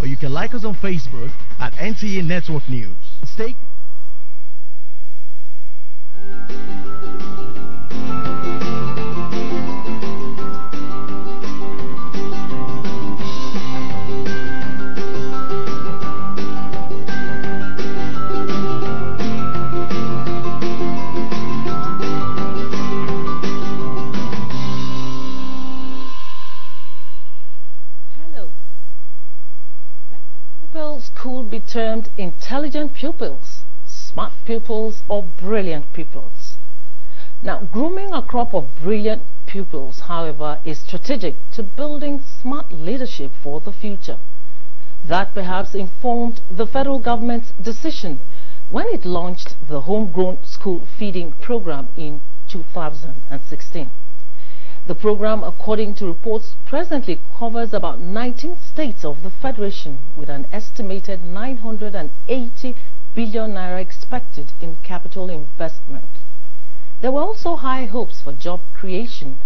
or you can like us on Facebook at NTA Network News. Stay could be termed intelligent pupils, smart pupils, or brilliant pupils. Now, grooming a crop of brilliant pupils, however, is strategic to building smart leadership for the future. That perhaps informed the federal government's decision when it launched the Homegrown School Feeding Program in 2016. The program, according to reports, presently covers about 19 states of the Federation with an estimated 980 billion naira expected in capital investment. There were also high hopes for job creation.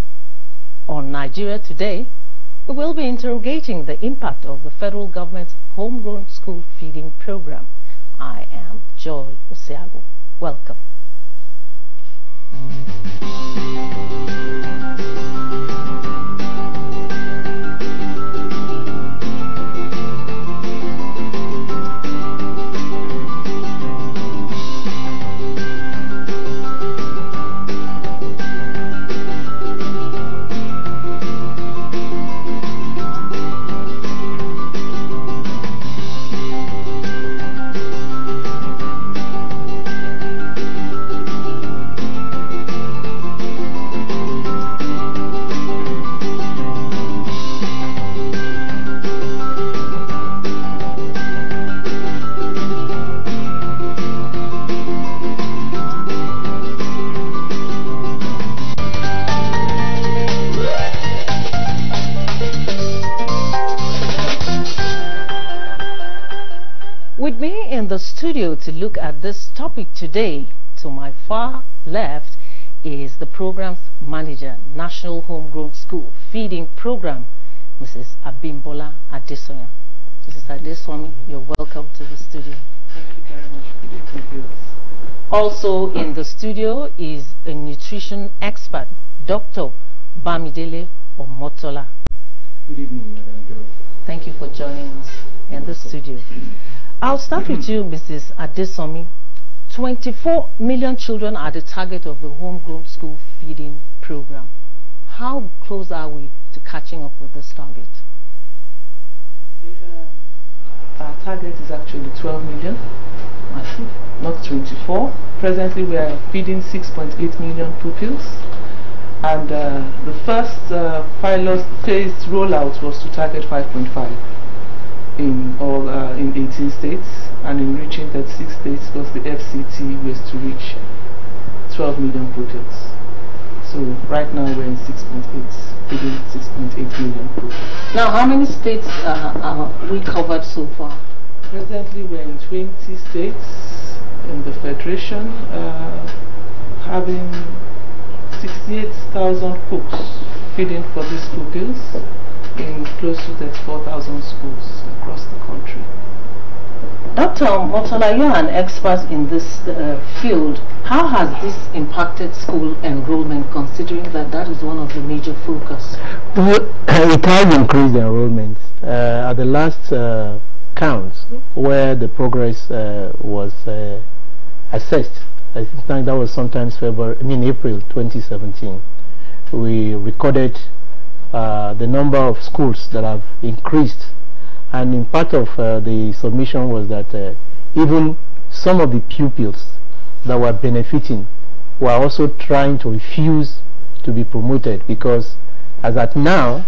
On Nigeria Today, we will be interrogating the impact of the federal government's Homegrown School Feeding Program. I am Joy Osiago. Welcome. With me in the studio to look at this topic today, to my far left, is the program's manager, National Homegrown School Feeding Program, Mrs. Abimbola Adesoya. Mrs. Adeswami, you're welcome to the studio. Thank you very much. Good evening. Also in the studio is a nutrition expert, Dr. Bamidele Omotola. Good evening, Madam Joy. Thank you for joining us in the studio. I'll start with you, Mrs. Adesomi. 24 million children are the target of the Homegrown School Feeding Program. How close are we to catching up with this target? Our target is actually 12 million, not 24. Presently, we are feeding 6.8 million pupils. And the first pilot phase rollout was to target 5.5 in all in 18 states, and in reaching 36 states because the FCT was to reach 12 million pupils. So right now we're in 6.8, feeding 6.8 million pupils. Now, how many states are we covered so far? Presently we're in 20 states in the Federation, having 68,000 cooks feeding for these pupils in close to 34,000 schools across the country. Dr. Motola, you are an expert in this field. How has this impacted school enrollment, considering that that is one of the major focus? Well, it has increased the enrollment. At the last count, where the progress was assessed, I think that was sometimes April 2017, we recorded the number of schools that have increased, and in part of the submission was that even some of the pupils that were benefiting were also trying to refuse to be promoted, because as at now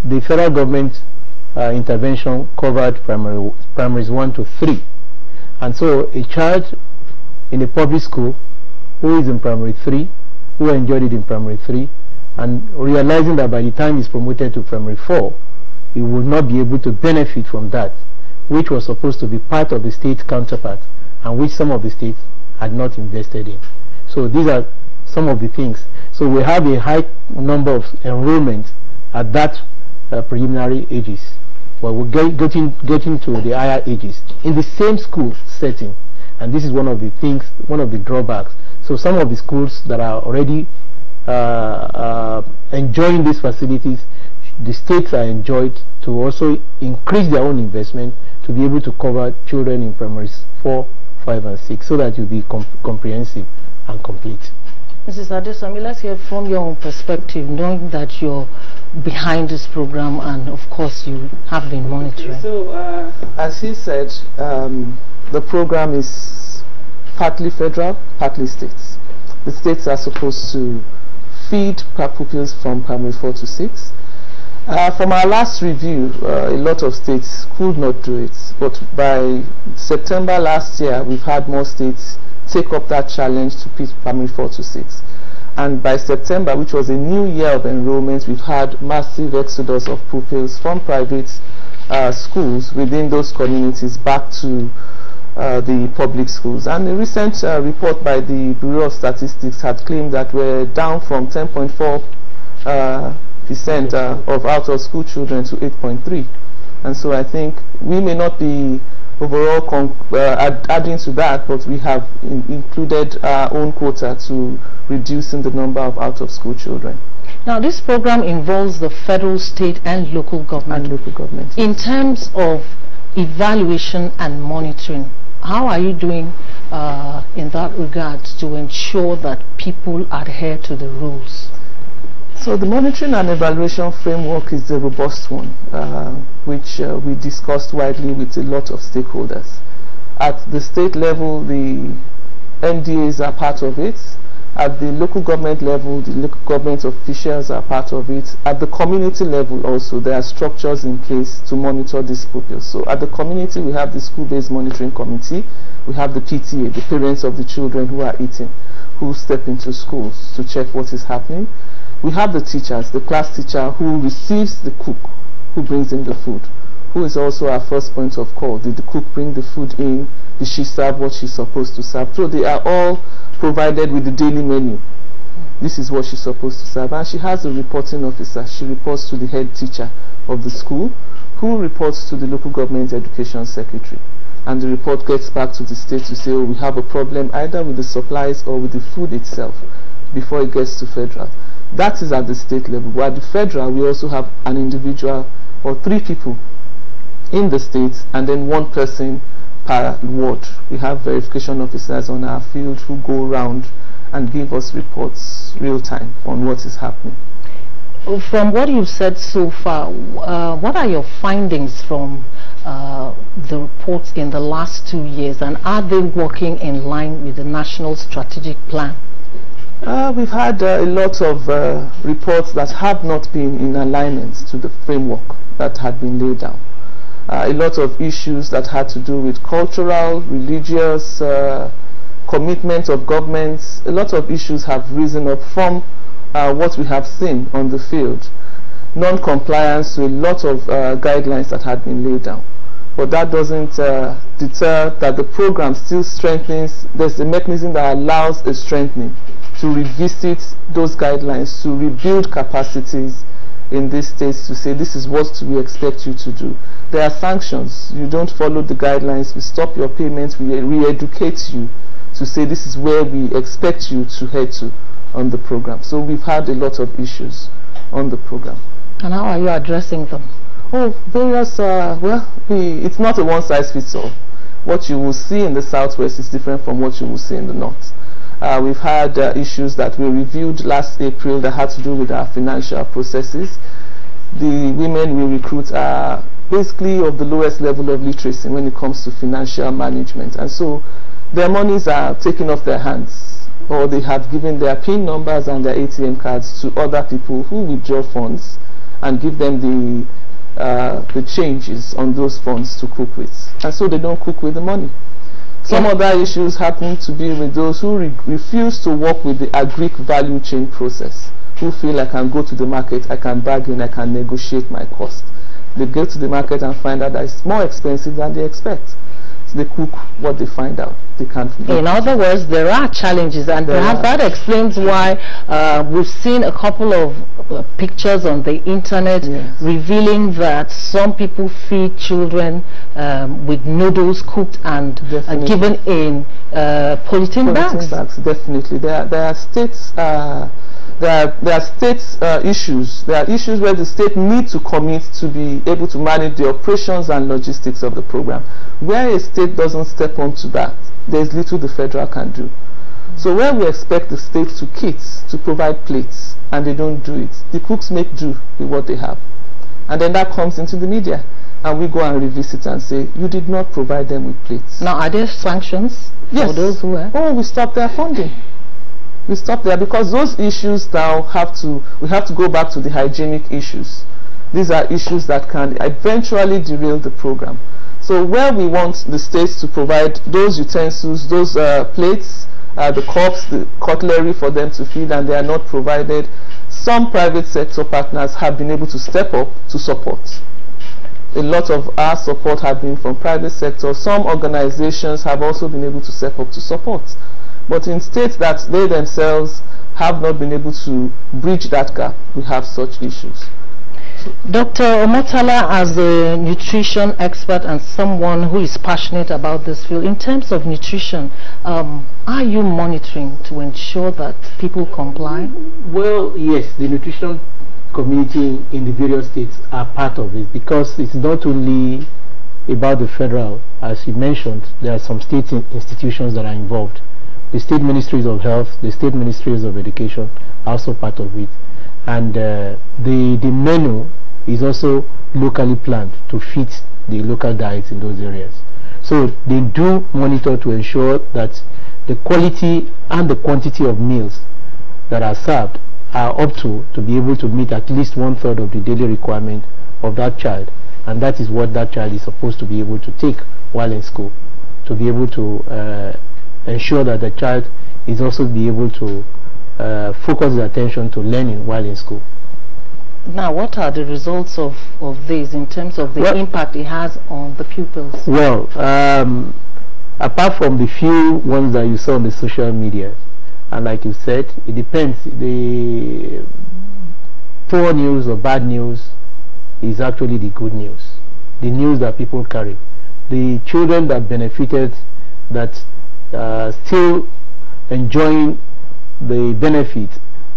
the federal government intervention covered primaries 1 to 3, and so a child in a public school who is in primary 3, who enjoyed it in primary 3, and realizing that by the time he's promoted to primary 4, he will not be able to benefit from that, which was supposed to be part of the state counterpart, and which some of the states had not invested in. So these are some of the things. So we have a high number of enrollment at that preliminary ages. but we're getting to the higher ages in the same school setting, and this is one of the things, one of the drawbacks. So some of the schools that are already enjoying these facilities, the states are enjoyed to also increase their own investment to be able to cover children in primaries 4, 5 and 6, so that you'll be comprehensive and complete. Mrs. Adesami, let's hear from your own perspective, knowing that you're behind this program and of course you have been monitoring. So as he said, the program is partly federal, partly states. The states are supposed to feed pupils from primary 4 to 6. From our last review, a lot of states could not do it, but by September last year, we've had more states take up that challenge to feed primary 4 to 6. And by September, which was a new year of enrollment, we've had massive exodus of pupils from private schools within those communities back to the public schools. And a recent report by the Bureau of Statistics had claimed that we're down from 10.4% of out-of-school children to 8.3%. And so I think we may not be overall adding to that, but we have included our own quota to reducing the number of out-of-school children. Now, this program involves the federal, state and local government. In terms of evaluation and monitoring, how are you doing in that regard to ensure that people adhere to the rules? So the monitoring and evaluation framework is a robust one, which we discussed widely with a lot of stakeholders. At the state level, the MDAs are part of it. At the local government level, the local government officials are part of it. At the community level also, there are structures in place to monitor these pupils. So at the community, we have the school-based monitoring committee. We have the PTA, the parents of the children who are eating, who step into schools to check what is happening. We have the teachers, the class teacher who receives the cook, who brings in the food, who is also our first point of call. Did the cook bring the food in? Did she serve what she's supposed to serve? So they are all provided with the daily menu. This is what she's supposed to serve. And she has a reporting officer. She reports to the head teacher of the school, who reports to the local government education secretary. And the report gets back to the state to say, oh, we have a problem either with the supplies or with the food itself, before it gets to federal. That is at the state level. But at the federal, we also have an individual or 3 people in the states and then 1 person per ward. We have verification officers on our field who go around and give us reports real time on what is happening. From what you've said so far, what are your findings from the reports in the last 2 years, and are they working in line with the National Strategic Plan? We've had a lot of reports that have not been in alignment to the framework that had been laid down. A lot of issues that had to do with cultural, religious, commitment of governments. A lot of issues have risen up from what we have seen on the field. Non-compliance to a lot of guidelines that had been laid down. But that doesn't deter that the program still strengthens. There's a mechanism that allows a strengthening to revisit those guidelines, to rebuild capacities in these states, to say this is what we expect you to do. There are sanctions. You don't follow the guidelines, we stop your payments, we re-educate you to say this is where we expect you to head to on the program. So we've had a lot of issues on the program. And how are you addressing them? Oh, various, it's not a one-size-fits-all. What you will see in the Southwest is different from what you will see in the North. We've had issues that we reviewed last April that had to do with our financial processes. The women we recruit are basically of the lowest level of literacy when it comes to financial management, and so their monies are taken off their hands, or they have given their PIN numbers and their ATM cards to other people who withdraw funds and give them the changes on those funds to cook with, and so they don't cook with the money. Some other issues happen to be with those who refuse to work with the agric value chain process, who feel I can go to the market, I can bargain, I can negotiate my cost. They go to the market and find out that it's more expensive than they expect. they cook what they find out. They can't. In other words, there are challenges, and perhaps that explains why we've seen a couple of pictures on the internet revealing that some people feed children with noodles cooked and given in polythene bags. Definitely, there are states. There are state issues. There are issues where the state needs to commit to be able to manage the operations and logistics of the program. Where a state doesn't step onto that, there is little the federal can do. So where we expect the state to kit, to provide plates, and they don't do it, the cooks make do with what they have. And then that comes into the media, and we go and revisit and say, you did not provide them with plates. Now, are there sanctions for those who are? Oh, we stopped their funding. We stop there because those issues now we have to go back to the hygienic issues. These are issues that can eventually derail the program. So where we want the states to provide those utensils, those plates, the cups, the cutlery for them to feed, and they are not provided, some private sector partners have been able to step up to support. A lot of our support have been from private sector. Some organizations have also been able to step up to support. But in states that they themselves have not been able to bridge that gap, we have such issues. Dr. Omotala, as a nutrition expert and someone who is passionate about this field, in terms of nutrition, are you monitoring to ensure that people comply? Well, yes, the nutrition community in the various states are part of it, because it's not only about the federal. As you mentioned, there are some state institutions that are involved. The state ministries of health, the state ministries of education are also part of it, and the menu is also locally planned to fit the local diets in those areas. So they do monitor to ensure that the quality and the quantity of meals that are served are up to be able to meet at least 1/3 of the daily requirement of that child, and that is what that child is supposed to be able to take while in school, to be able to ensure that the child is also be able to focus his attention to learning while in school. Now, what are the results of this in terms of the impact it has on the pupils? Well, apart from the few ones that you saw on the social media, and like you said, it depends. The poor news or bad news is actually the good news, the news that people carry. The children that benefited, that still enjoying the benefit,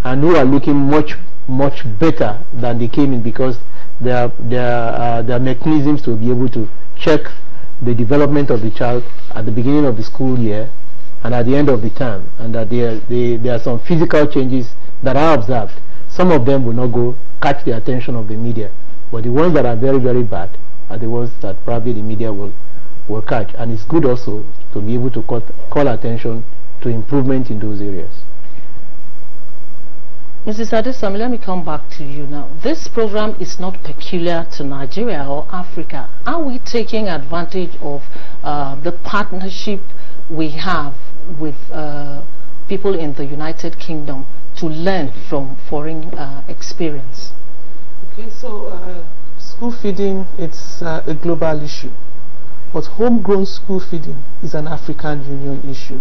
and who are looking much better than they came in, because there are mechanisms to be able to check the development of the child at the beginning of the school year and at the end of the term, and that there are some physical changes that are observed. Some of them will not go catch the attention of the media, but the ones that are very, very bad are the ones that probably the media will catch. And it's good also to be able to call attention to improvement in those areas. Mrs. Adesami, let me come back to you now. This program is not peculiar to Nigeria or Africa. Are we taking advantage of the partnership we have with people in the United Kingdom to learn from foreign experience? Okay, so school feeding, it's a global issue. But homegrown school feeding is an African Union issue.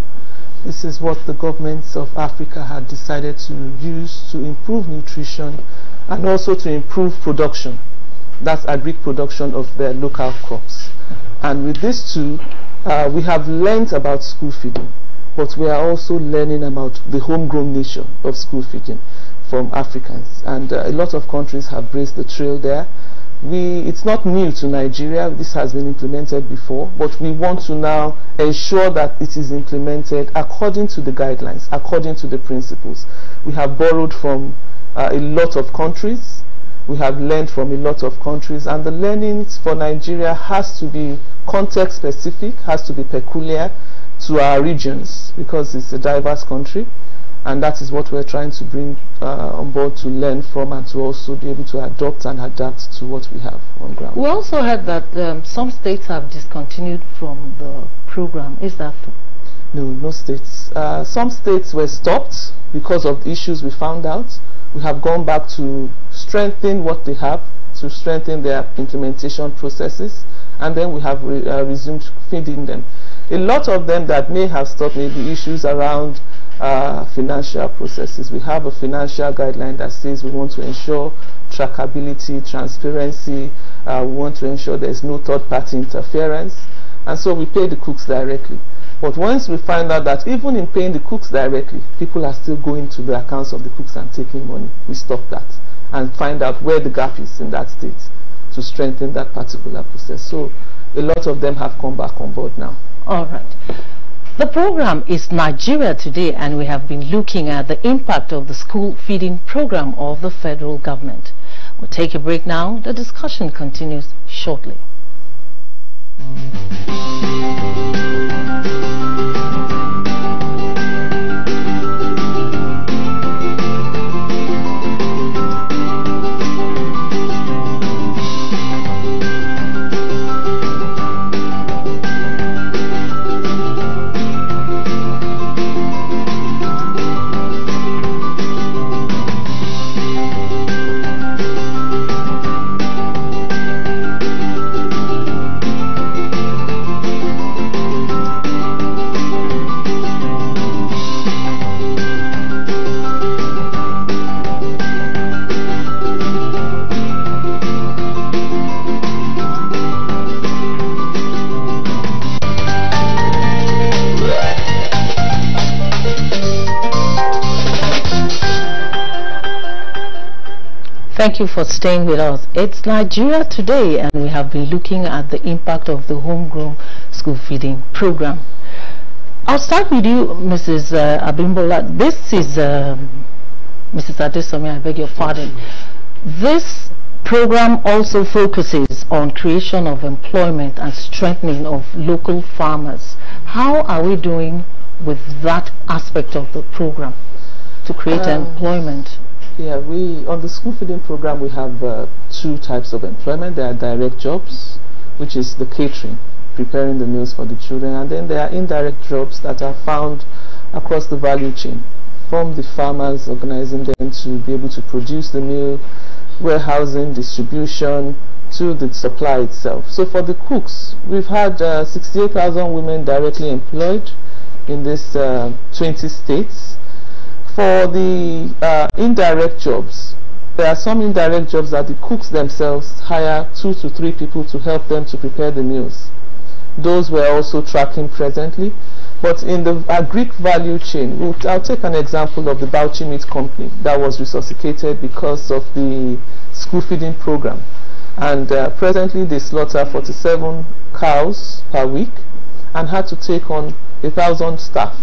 This is what the governments of Africa had decided to use to improve nutrition and also to improve production. That's agric production of their local crops. And with these two, we have learned about school feeding, but we are also learning about the homegrown nature of school feeding from Africans. And a lot of countries have blazed the trail there. It's not new to Nigeria. This has been implemented before, but we want to now ensure that it is implemented according to the guidelines, according to the principles. We have borrowed from a lot of countries. We have learned from a lot of countries, and the learnings for Nigeria has to be context specific, has to be peculiar to our regions, because it's a diverse country. And that is what we're trying to bring on board, to learn from and to also be able to adopt and adapt to what we have on ground. We also heard that some states have discontinued from the program. Is that true? No, no states. Some states were stopped because of the issues we found out. We have gone back to strengthen what they have, to strengthen their implementation processes, and then we have resumed feeding them. A lot of them that may have stopped may be issues around financial processes. We have a financial guideline that says we want to ensure trackability, transparency, we want to ensure there's no third-party interference, and so we pay the cooks directly. But once we find out that even in paying the cooks directly, people are still going to the accounts of the cooks and taking money, we stop that and find out where the gap is in that state to strengthen that particular process. So a lot of them have come back on board now. All right. The program is Nigeria Today, and we have been looking at the impact of the school feeding program of the federal government. We'll take a break now. The discussion continues shortly. Thank you for staying with us. It's Nigeria Today, and we have been looking at the impact of the homegrown school feeding program. I'll start with you, Mrs. Abimbola. This is Mrs. Adesomi, I beg your pardon. This program also focuses on creation of employment and strengthening of local farmers. How are we doing with that aspect of the program to create employment? Yeah, on the school feeding program we have two types of employment. There are direct jobs, which is the catering, preparing the meals for the children, and then there are indirect jobs that are found across the value chain, from the farmers organizing them to be able to produce the meal, warehousing, distribution, to the supply itself. So for the cooks, we've had 68,000 women directly employed in this 20 states. For the indirect jobs, there are some indirect jobs that the cooks themselves hire 2 to 3 people to help them to prepare the meals. Those we're also tracking presently. But in the agric value chain, I'll take an example of the Bauchi Meat Company that was resuscitated because of the school feeding program. And presently they slaughter 47 cows per week and had to take on 1,000 staff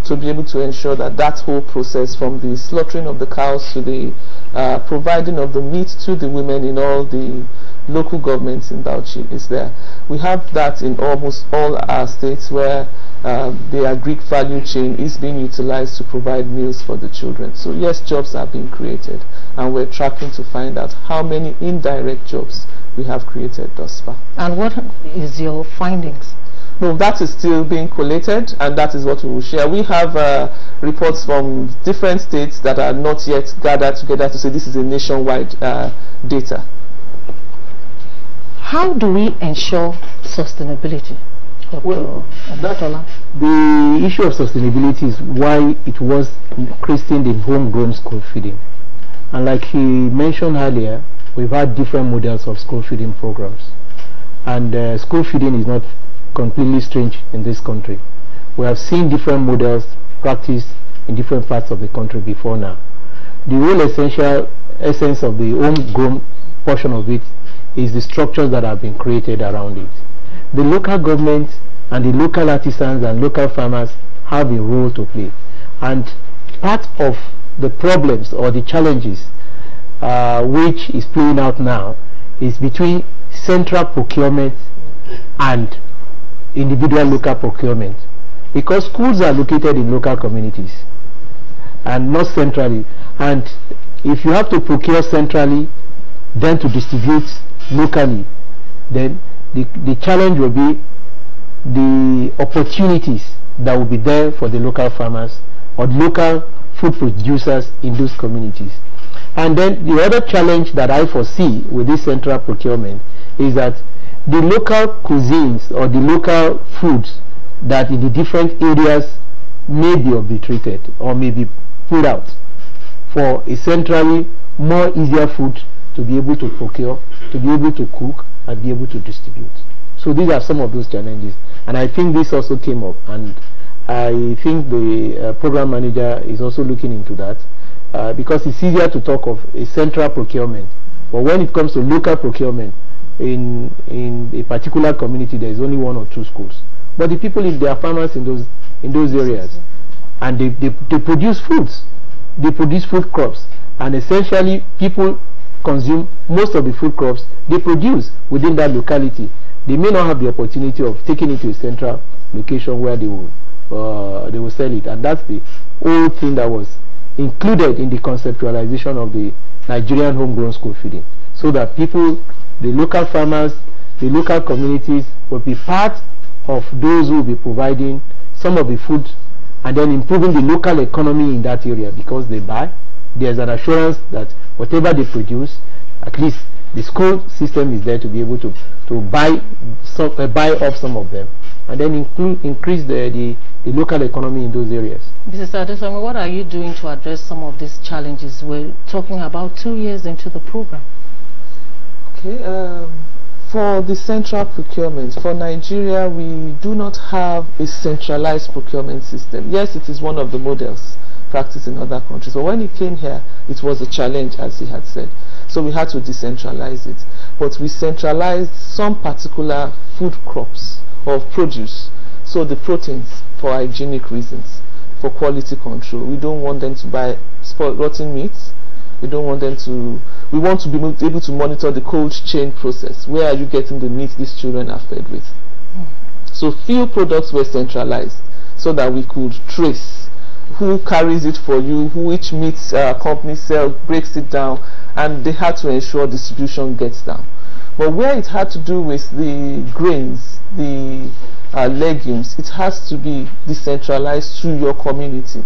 to be able to ensure that that whole process, from the slaughtering of the cows to the providing of the meat to the women in all the local governments in Bauchi, is there. We have that in almost all our states where the agric value chain is being utilized to provide meals for the children. So yes, jobs are being created, and we're tracking to find out how many indirect jobs we have created thus far. And what is your findings? No, that is still being collated, and that is what we will share. We have reports from different states that are not yet gathered together to say this is a nationwide data. How do we ensure sustainability? Well, the issue of sustainability is why it was christened in homegrown school feeding. And like he mentioned earlier, we've had different models of school feeding programs. And school feeding is not completely strange in this country. We have seen different models practiced in different parts of the country before now. The real essence of the homegrown portion of it is the structures that have been created around it. The local government and the local artisans and local farmers have a role to play. And part of the problems or the challenges which is playing out now is between central procurement and individual local procurement, because schools are located in local communities and not centrally, and if you have to procure centrally then to distribute locally, then the challenge will be the opportunities that will be there for the local farmers or local food producers in those communities. And then the other challenge that I foresee with this central procurement is that the local cuisines or the local foods that in the different areas may be obliterated or may be pulled out for a centrally more easier food to be able to procure, to be able to cook, and be able to distribute. So these are some of those challenges, and I think this also came up, and I think the program manager is also looking into that, because it's easier to talk of a central procurement, but when it comes to local procurement in a particular community, there is only 1 or 2 schools, but the people, if they are farmers in those areas, and they produce foods, they produce food crops, and essentially people consume most of the food crops they produce within that locality. They may not have the opportunity of taking it to a central location where they will sell it, and that's the whole thing that was included in the conceptualization of the Nigerian homegrown school feeding, so that people, the local farmers, the local communities will be part of those who will be providing some of the food and then improving the local economy in that area, because they buy. There's an assurance that whatever they produce, at least the school system is there to be able to buy off some of them, and then increase the local economy in those areas. Mrs. Adesami, what are you doing to address some of these challenges? We're talking about 2 years into the program. Okay, for the central procurement, for Nigeria, we do not have a centralized procurement system. Yes, it is one of the models practiced in other countries, but when it came here, it was a challenge, as he had said. So we had to decentralize it. But we centralized some particular food crops or produce, so the proteins, for hygienic reasons, for quality control. We don't want them to buy rotten meats. We don't want them to, we want to be able to monitor the cold chain process. Where are you getting the meat these children are fed with? So few products were centralized so that we could trace who carries it for you, which meat company breaks it down, and they had to ensure distribution gets down. But where it had to do with the grains, the legumes, it has to be decentralized through your community,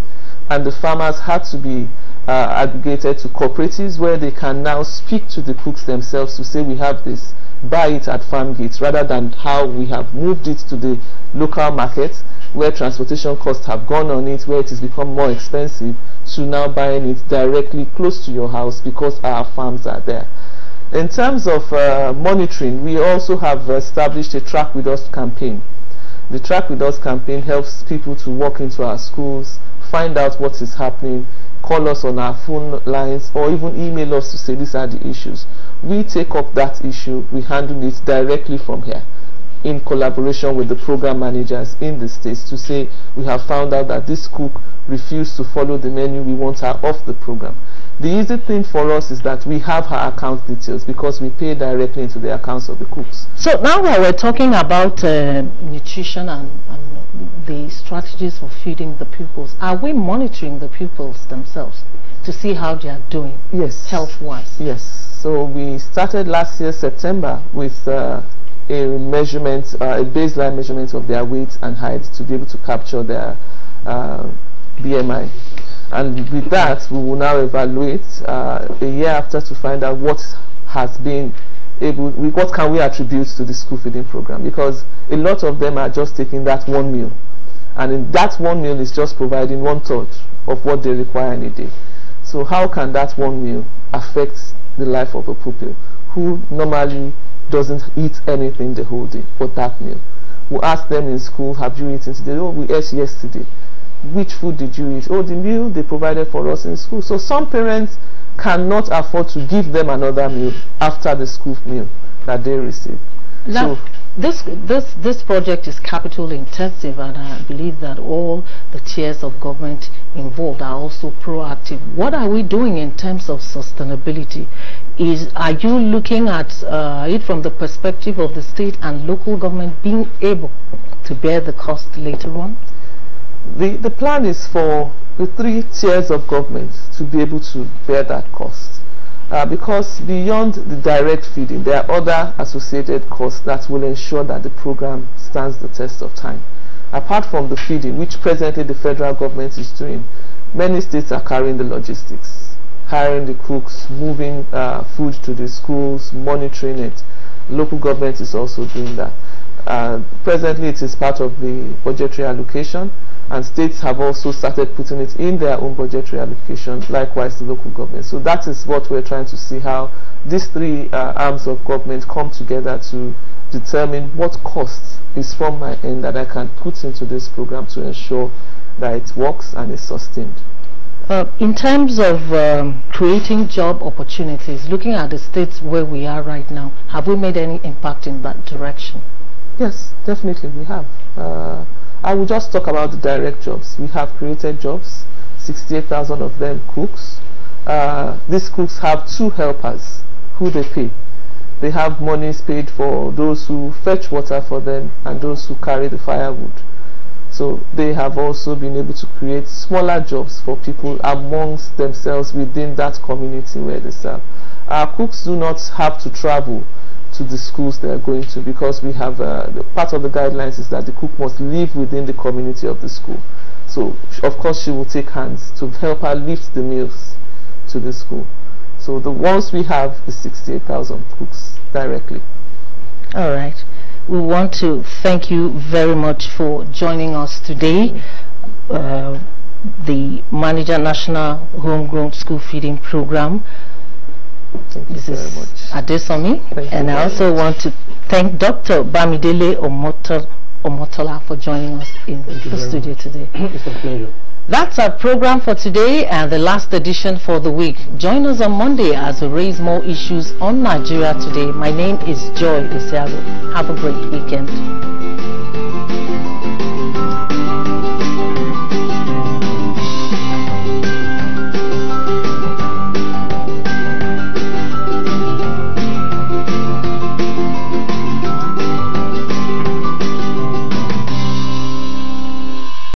and the farmers had to be aggregated to cooperatives where they can now speak to the cooks themselves to say, we have this, buy it at farm gates, rather than how we have moved it to the local market, where transportation costs have gone on it, where it has become more expensive, to now buying it directly close to your house because our farms are there. In terms of monitoring, we also have established a Track With Us campaign. The Track With Us campaign helps people to walk into our schools, find out what is happening, call us on our phone lines, or even email us to say these are the issues. We take up that issue, we handle it directly from here, in collaboration with the program managers in the states, to say we have found out that this cook refused to follow the menu, we want her off the program. The easy thing for us is that we have her account details because we pay directly into the accounts of the cooks. So now that we're talking about nutrition and the strategies for feeding the pupils, are we monitoring the pupils themselves to see how they are doing? Yes. Health-wise? Yes. So we started last year September with a measurement, a baseline measurement of their weight and height to be able to capture their BMI. And with that, we will now evaluate a year after to find out what has been what can we attribute to the school feeding program, because a lot of them are just taking that one meal, and in that one meal is just providing 1/3 of what they require in a day. So how can that one meal affect the life of a pupil who normally doesn't eat anything the whole day but that meal? We ask them in school, have you eaten today? Oh, we ate yesterday. Which food did you eat? Oh, the meal they provided for us in school. So some parents cannot afford to give them another meal after the school meal that they receive. Now, this project is capital intensive, and I believe that all the tiers of government involved are also proactive. What are we doing in terms of sustainability? Are you looking at it from the perspective of the state and local government being able to bear the cost later on? The plan is for the 3 tiers of government to be able to bear that cost, because beyond the direct feeding, there are other associated costs that will ensure that the program stands the test of time. Apart from the feeding, which presently the federal government is doing, many states are carrying the logistics, hiring the cooks, moving food to the schools, monitoring it. Local government is also doing that. Presently, it is part of the budgetary allocation, and states have also started putting it in their own budgetary allocation, likewise the local government. So that is what we're trying to see, how these three arms of government come together to determine what cost is from my end that I can put into this program to ensure that it works and is sustained. In terms of creating job opportunities, looking at the states where we are right now, have we made any impact in that direction? Yes, definitely we have. I will just talk about the direct jobs. We have created jobs, 68,000 of them cooks. These cooks have 2 helpers who they pay. They have monies paid for those who fetch water for them and those who carry the firewood. So they have also been able to create smaller jobs for people amongst themselves within that community where they serve. Our cooks do not have to travel to the schools they are going to, because we have part of the guidelines is that the cook must live within the community of the school. So of course she will take hands to help her lift the meals to the school. So the ones we have is 68,000 cooks directly. All right. We want to thank you very much for joining us today. The Manager National Homegrown School Feeding Program. Thank you very much. Adesomi. And I also want to thank Dr. Bamidele Omotola for joining us in the studio today. It's a pleasure. That's our program for today and the last edition for the week. Join us on Monday as we raise more issues on Nigeria Today. My name is Joy Isiago. Have a great weekend.